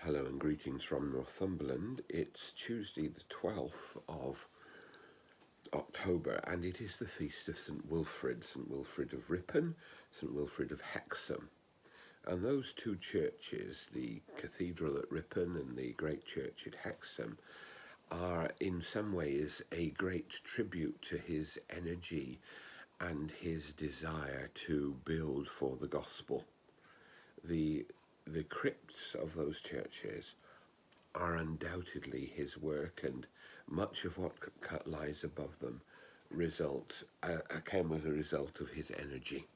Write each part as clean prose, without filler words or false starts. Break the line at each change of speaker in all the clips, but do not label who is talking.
Hello and greetings from Northumberland. It's Tuesday the 12th of October and it is the feast of St Wilfrid of Ripon, St Wilfrid of Hexham. And those two churches, the cathedral at Ripon and the great church at Hexham, are in some ways a great tribute to his energy and his desire to build for the gospel. The crypts of those churches are undoubtedly his work, and much of what lies above them came as a result of his energy.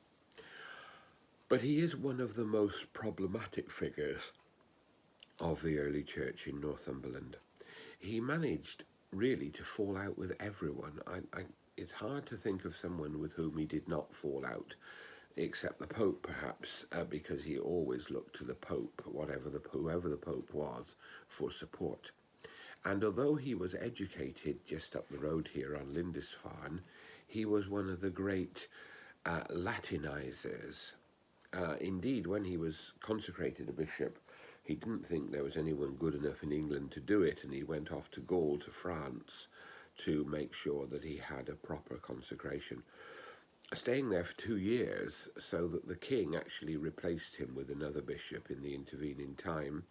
But he is one of the most problematic figures of the early church in Northumberland. He managed really to fall out with everyone. It's hard to think of someone with whom he did not fall out, except the Pope perhaps, because he always looked to the Pope, whoever the Pope was, for support. And although he was educated just up the road here on Lindisfarne, he was one of the great Latinizers. Indeed, when he was consecrated a bishop, he didn't think there was anyone good enough in England to do it, and he went off to Gaul, to France, to make sure that he had a proper consecration, staying there for 2 years, so that the king actually replaced him with another bishop in the intervening time.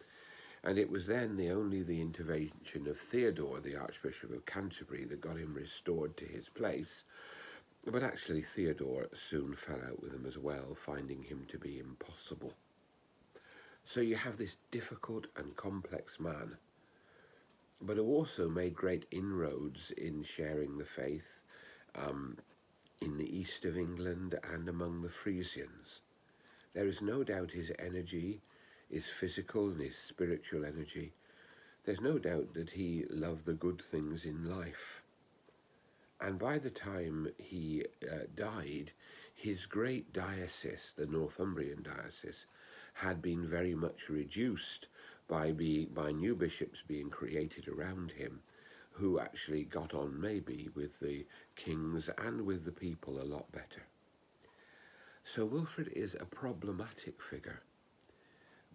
And it was then only the intervention of Theodore, the Archbishop of Canterbury, that got him restored to his place. But actually Theodore soon fell out with him as well, finding him to be impossible. So you have this difficult and complex man, but who also made great inroads in sharing the faith in the east of England and among the Frisians. There is no doubt his energy, his physical and his spiritual energy. There's no doubt that he loved the good things in life. And by the time he died, his great diocese, the Northumbrian diocese, had been very much reduced by new bishops being created around him, who actually got on maybe with the kings and with the people a lot better. So Wilfrid is a problematic figure,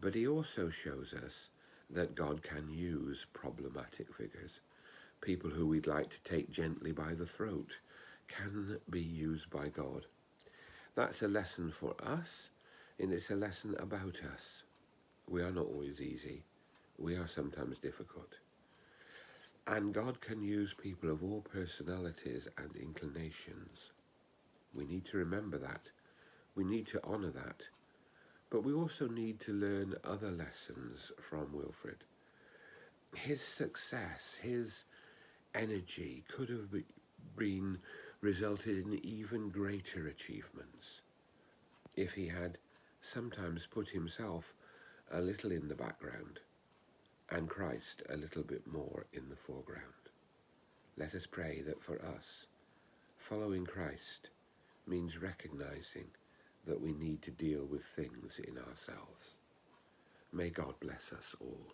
but he also shows us that God can use problematic figures. People who we'd like to take gently by the throat can be used by God. That's a lesson for us, and it's a lesson about us. We are not always easy. We are sometimes difficult. And God can use people of all personalities and inclinations. We need to remember that. We need to honour that. But we also need to learn other lessons from Wilfrid. His success, his energy could have been resulted in even greater achievements if he had sometimes put himself a little in the background and Christ a little bit more in the foreground. Let us pray that for us, following Christ means recognizing that we need to deal with things in ourselves. May God bless us all.